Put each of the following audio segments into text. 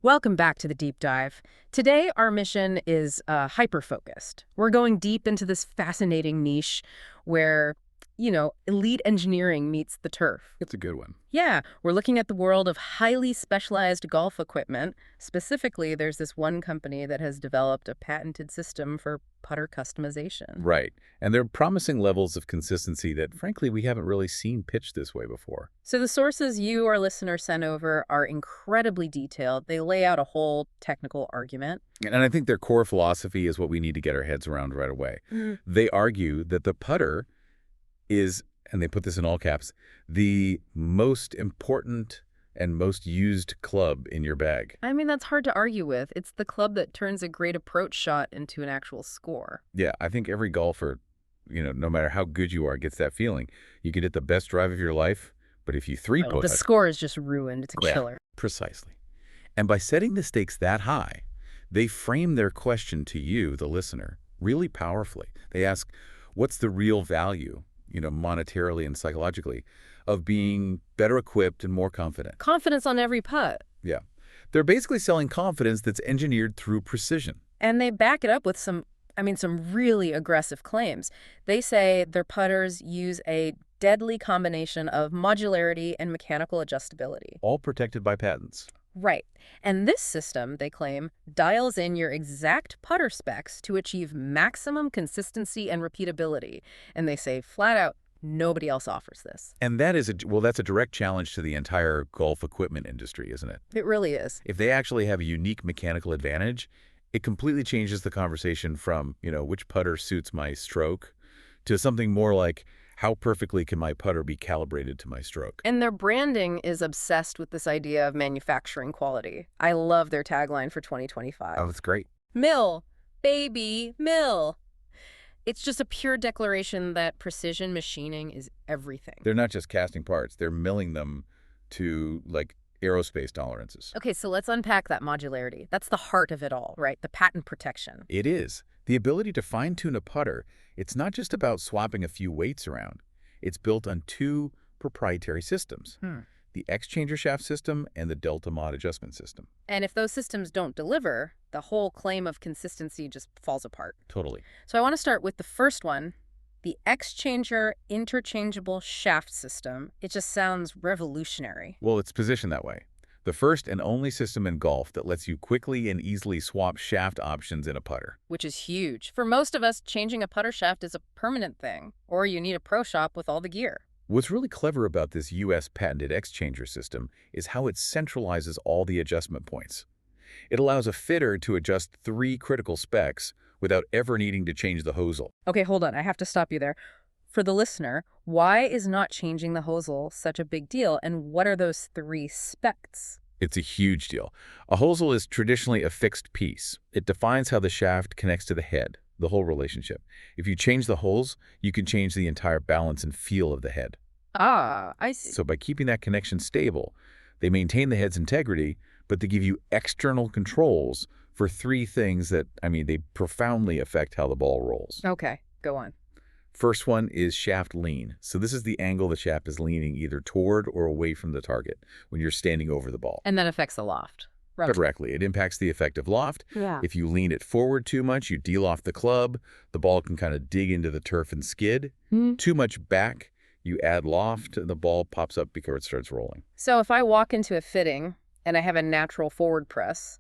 Welcome back to the deep dive. Today, our mission is hyper-focused. We're going deep into this fascinating niche where, elite engineering meets the turf. It's a good one. Yeah, we're looking at the world of highly specialized golf equipment. Specifically, there's this one company that has developed a patented system for putter customization. Right. And they're promising levels of consistency that, frankly, we haven't really seen pitched this way before. So the sources you, our listener, sent over are incredibly detailed. They lay out a whole technical argument. And I think their core philosophy is what we need to get our heads around right away. They argue that the putter is, and they put this in all caps, the most important and most used club in your bag. I mean, that's hard to argue with. It's the club that turns a great approach shot into an actual score. Yeah, I think every golfer, no matter how good you are, gets that feeling. You can hit the best drive of your life, but if you three-putt The score is just ruined. It's a killer. Precisely. And by setting the stakes that high, they frame their question to you, the listener, really powerfully. They ask, what's the real value, monetarily and psychologically, of being better equipped and more confident? Confidence on every putt. Yeah. They're basically selling confidence that's engineered through precision. And they back it up with some really aggressive claims. They say their putters use a deadly combination of modularity and mechanical adjustability. All protected by patents. Right. And this system, they claim, dials in your exact putter specs to achieve maximum consistency and repeatability. And they say flat out, nobody else offers this. And that's a direct challenge to the entire golf equipment industry, isn't it? It really is. If they actually have a unique mechanical advantage, it completely changes the conversation from, which putter suits my stroke to something more like, how perfectly can my putter be calibrated to my stroke? And their branding is obsessed with this idea of manufacturing quality. I love their tagline for 2025. Oh, that's great. Mill, baby, mill. It's just a pure declaration that precision machining is everything. They're not just casting parts. They're milling them to, aerospace tolerances. Okay, so let's unpack that modularity. That's the heart of it all, right? The patent protection. It is. The ability to fine-tune a putter, it's not just about swapping a few weights around. It's built on two proprietary systems, the X-Changer Shaft System and the Delta Mod Adjustment System. And if those systems don't deliver, the whole claim of consistency just falls apart. Totally. So I want to start with the first one, the X-Changer Interchangeable Shaft System. It just sounds revolutionary. Well, it's positioned that way. The first and only system in golf that lets you quickly and easily swap shaft options in a putter. Which is huge. For most of us, changing a putter shaft is a permanent thing, or you need a pro shop with all the gear. What's really clever about this U.S. patented X-Changer system is how it centralizes all the adjustment points. It allows a fitter to adjust 3 critical specs without ever needing to change the hosel. Okay, hold on. I have to stop you there. For the listener, why is not changing the hosel such a big deal, and what are those 3 specs? It's a huge deal. A hosel is traditionally a fixed piece. It defines how the shaft connects to the head, the whole relationship. If you change the holes, you can change the entire balance and feel of the head. Ah, I see. So by keeping that connection stable, they maintain the head's integrity, but they give you external controls for 3 things that, they profoundly affect how the ball rolls. Okay, go on. First one is shaft lean. So this is the angle the shaft is leaning either toward or away from the target when you're standing over the ball. And that affects the loft. Correctly. It impacts the effective loft. Yeah. If you lean it forward too much, you de-loft the club, the ball can kind of dig into the turf and skid. Too much back, you add loft, and the ball pops up before it starts rolling. So if I walk into a fitting and I have a natural forward press,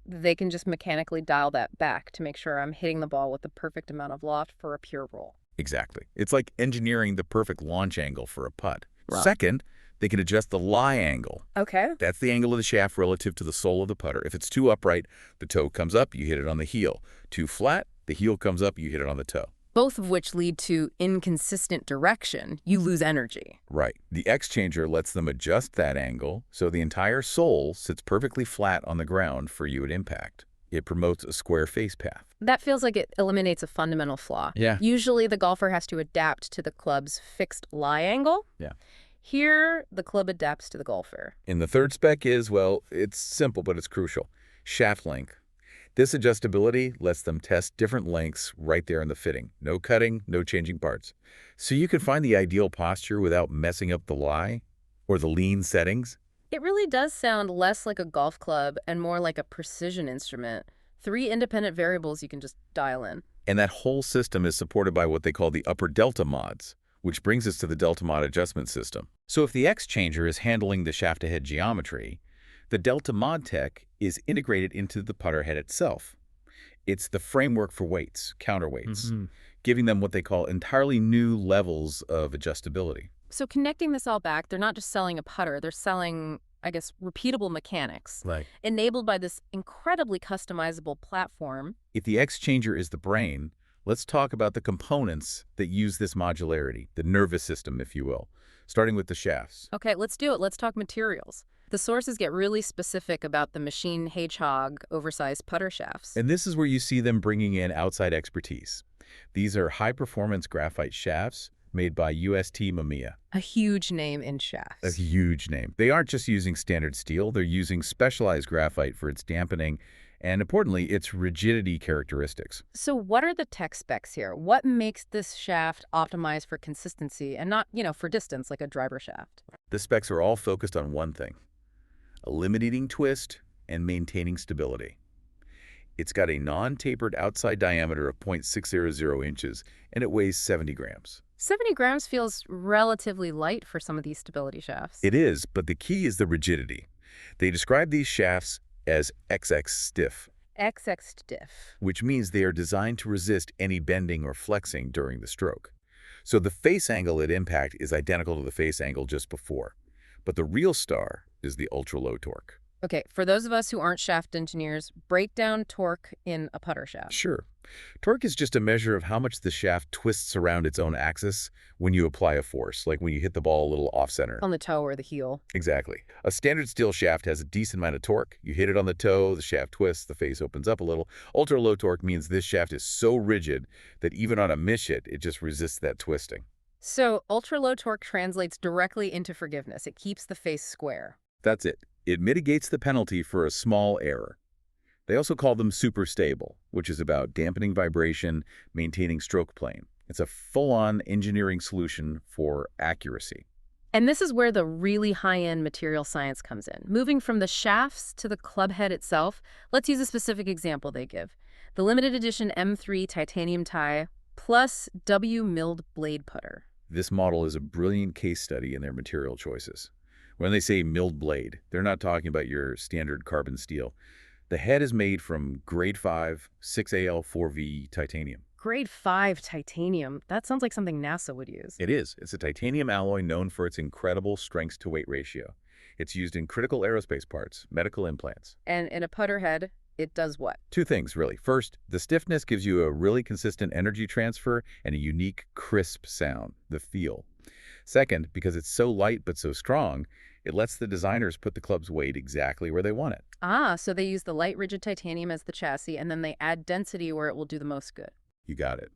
they can just mechanically dial that back to make sure I'm hitting the ball with the perfect amount of loft for a pure roll. Exactly. It's like engineering the perfect launch angle for a putt. Wow. Second, they can adjust the lie angle. Okay. That's the angle of the shaft relative to the sole of the putter. If it's too upright, the toe comes up, you hit it on the heel. Too flat, the heel comes up, you hit it on the toe. Both of which lead to inconsistent direction. You lose energy. Right. The X-Changer lets them adjust that angle so the entire sole sits perfectly flat on the ground for you at impact. It promotes a square face path. That feels like it eliminates a fundamental flaw. Yeah. Usually the golfer has to adapt to the club's fixed lie angle. Yeah. Here, the club adapts to the golfer. And the third spec is, it's simple, but it's crucial. Shaft length. This adjustability lets them test different lengths right there in the fitting. No cutting, no changing parts. So you can find the ideal posture without messing up the lie or the lean settings. It really does sound less like a golf club and more like a precision instrument. 3 independent variables you can just dial in. And that whole system is supported by what they call the upper delta mods, which brings us to the delta mod adjustment system. So if the X-Changer is handling the shaft-to-head geometry, the delta mod tech is integrated into the putter head itself. It's the framework for weights, counterweights, giving them what they call entirely new levels of adjustability. So connecting this all back, they're not just selling a putter, they're selling, I guess, repeatable mechanics, Right. enabled by this incredibly customizable platform. If the X-Changer is the brain, let's talk about the components that use this modularity, the nervous system, if you will, starting with the shafts. Okay, let's do it. Let's talk materials. The sources get really specific about the machine hedgehog oversized putter shafts. And this is where you see them bringing in outside expertise. These are high-performance graphite shafts made by UST Mamiya. A huge name in A shafts. huge name. They aren't just using standard steel, they're using specialized graphite for its dampening and, importantly, its rigidity characteristics. So what are the tech specs here? What makes this shaft optimized for consistency and not, for distance like a driver shaft? The specs are all focused on one thing: eliminating twist and maintaining stability. It's got a non-tapered outside diameter of 0.600 inches, and it weighs 70 grams. 70 grams feels relatively light for some of these stability shafts. It is, but the key is the rigidity. They describe these shafts as XX stiff, XX stiff. which means they are designed to resist any bending or flexing during the stroke. So the face angle at impact is identical to the face angle just before. But the real star is the ultra-low torque. Okay, for those of us who aren't shaft engineers, break down torque in a putter shaft. Sure. Torque is just a measure of how much the shaft twists around its own axis when you apply a force, like when you hit the ball a little off-center. On the toe or the heel. Exactly. A standard steel shaft has a decent amount of torque. You hit it on the toe, the shaft twists, the face opens up a little. Ultra-low torque means this shaft is so rigid that even on a miss hit, it just resists that twisting. So ultra-low torque translates directly into forgiveness. It keeps the face square. That's it. It mitigates the penalty for a small error. They also call them super stable, which is about dampening vibration, maintaining stroke plane. It's a full-on engineering solution for accuracy. And this is where the really high-end material science comes in. Moving from the shafts to the club head itself, let's use a specific example they give. The limited edition M3 titanium tie plus W milled blade putter. This model is a brilliant case study in their material choices. When they say milled blade, they're not talking about your standard carbon steel. The head is made from grade 5 6Al4V titanium. Grade 5 titanium. That sounds like something NASA would use. It is. It's a titanium alloy known for its incredible strength-to-weight ratio. It's used in critical aerospace parts, medical implants. And in a putter head, it does what? Two things, really. First, the stiffness gives you a really consistent energy transfer and a unique, crisp sound, the feel. Second, because it's so light but so strong, it lets the designers put the club's weight exactly where they want it. Ah, so they use the light rigid titanium as the chassis, and then they add density where it will do the most good. You got it.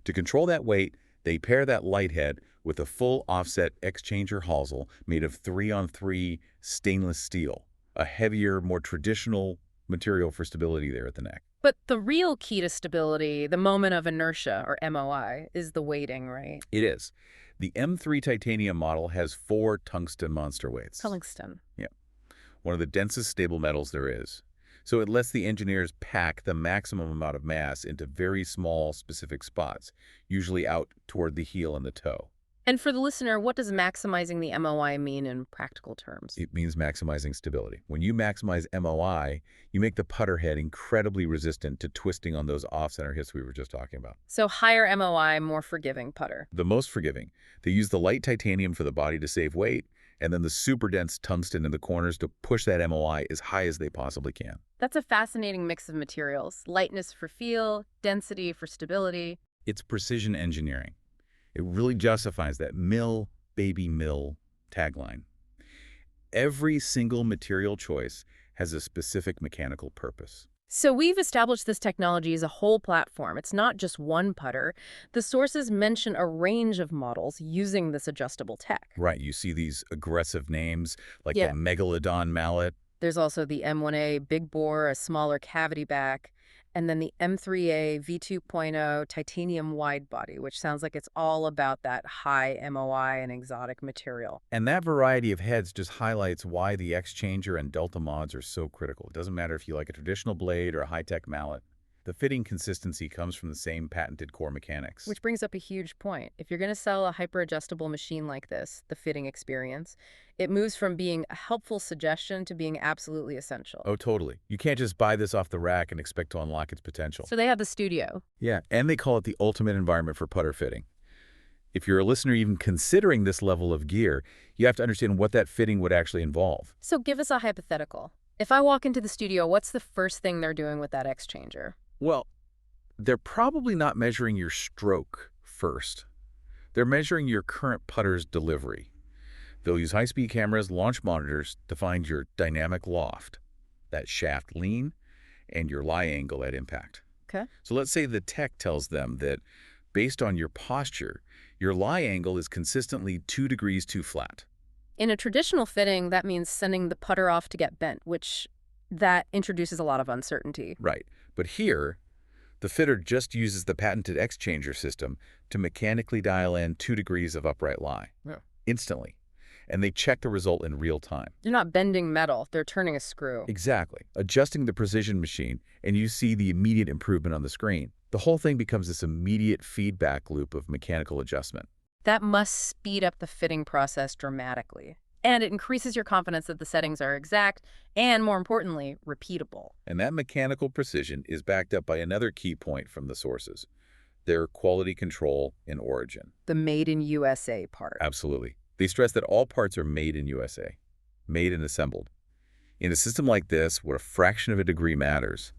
To control that weight, they pair that light head with a full offset X-Changer hosel made of 3-on-3 stainless steel, a heavier, more traditional material for stability there at the neck. But the real key to stability, the moment of inertia, or MOI, is the weighting, right? It is. The M3 titanium model has 4 tungsten monster weights. Tungsten. Yeah. One of the densest stable metals there is. So it lets the engineers pack the maximum amount of mass into very small, specific spots, usually out toward the heel and the toe. And for the listener, what does maximizing the MOI mean in practical terms? It means maximizing stability. When you maximize MOI, you make the putter head incredibly resistant to twisting on those off-center hits we were just talking about. So higher MOI, more forgiving putter. The most forgiving. They use the light titanium for the body to save weight, and then the super dense tungsten in the corners to push that MOI as high as they possibly can. That's a fascinating mix of materials. Lightness for feel, density for stability. It's precision engineering. It really justifies that mill, baby mill tagline. Every single material choice has a specific mechanical purpose. So we've established this technology as a whole platform. It's not just one putter. The sources mention a range of models using this adjustable tech. Right, you see these aggressive names like the Yeah. Megalodon mallet. There's also the M1A big bore, a smaller cavity back. And then the M3A V2.0 titanium wide body, which sounds like it's all about that high MOI and exotic material. And that variety of heads just highlights why the X-Changer and Delta mods are so critical. It doesn't matter if you like a traditional blade or a high-tech mallet. The fitting consistency comes from the same patented core mechanics. Which brings up a huge point. If you're going to sell a hyper-adjustable machine like this, the fitting experience, it moves from being a helpful suggestion to being absolutely essential. Oh, totally. You can't just buy this off the rack and expect to unlock its potential. So they have the studio. Yeah, and they call it the ultimate environment for putter fitting. If you're a listener even considering this level of gear, you have to understand what that fitting would actually involve. So give us a hypothetical. If I walk into the studio, what's the first thing they're doing with that X-Changer? Well, they're probably not measuring your stroke first. They're measuring your current putter's delivery. They'll use high-speed cameras, launch monitors to find your dynamic loft, that shaft lean, and your lie angle at impact. Okay. So let's say the tech tells them that based on your posture, your lie angle is consistently 2 degrees too flat. In a traditional fitting, that means sending the putter off to get bent, which that introduces a lot of uncertainty. Right. But here, the fitter just uses the patented X-Changer system to mechanically dial in 2 degrees of upright lie. Yeah. Instantly. And they check the result in real time. They're not bending metal, they're turning a screw. Exactly. Adjusting the precision machine, and you see the immediate improvement on the screen. The whole thing becomes this immediate feedback loop of mechanical adjustment. That must speed up the fitting process dramatically. And it increases your confidence that the settings are exact and, more importantly, repeatable. And that mechanical precision is backed up by another key point from the sources, their quality control and origin. The made in USA part. Absolutely. They stress that all parts are made in USA, made and assembled. In a system like this, where a fraction of a degree matters,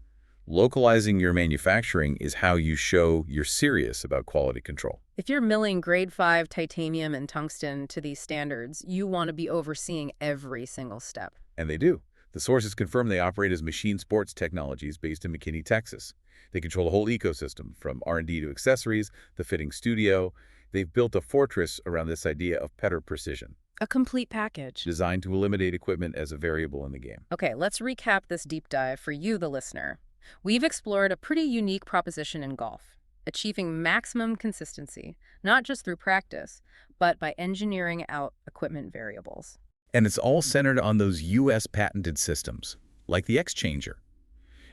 localizing your manufacturing is how you show you're serious about quality control. If you're milling grade 5 titanium and tungsten to these standards, you want to be overseeing every single step. And they do. The sources confirm they operate as machine sports technologies based in McKinney, Texas. They control the whole ecosystem, from R&D to accessories, the fitting studio. They've built a fortress around this idea of putter precision, A complete package. designed to eliminate equipment as a variable in the game. Okay, let's recap this deep dive for you, the listener. We've explored a pretty unique proposition in golf, achieving maximum consistency, not just through practice, but by engineering out equipment variables. And it's all centered on those U.S. patented systems, like the X-Changer.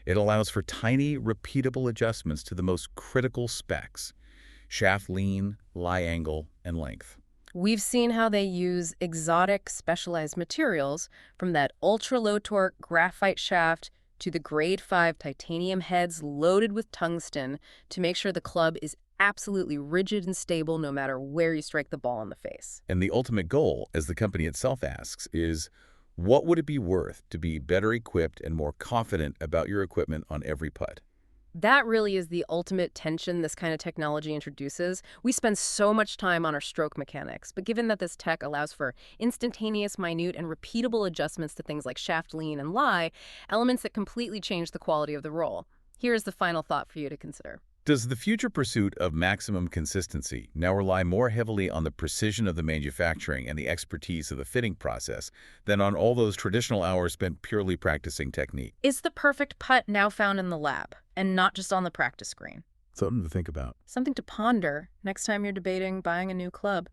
It allows for tiny, repeatable adjustments to the most critical specs: shaft lean, lie angle, and length. We've seen how they use exotic, specialized materials, from that ultra-low torque graphite shaft to the grade 5 titanium heads loaded with tungsten, to make sure the club is absolutely rigid and stable no matter where you strike the ball in the face. And the ultimate goal, as the company itself asks, is what would it be worth to be better equipped and more confident about your equipment on every putt? That really is the ultimate tension this kind of technology introduces. We spend so much time on our stroke mechanics, but given that this tech allows for instantaneous, minute, and repeatable adjustments to things like shaft lean and lie, elements that completely change the quality of the roll. Here's the final thought for you to consider. Does the future pursuit of maximum consistency now rely more heavily on the precision of the manufacturing and the expertise of the fitting process than on all those traditional hours spent purely practicing technique? Is the perfect putt now found in the lab, and not just on the practice screen? Something to think about. Something to ponder next time you're debating buying a new club.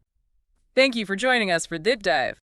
Thank you for joining us for Deep Dive.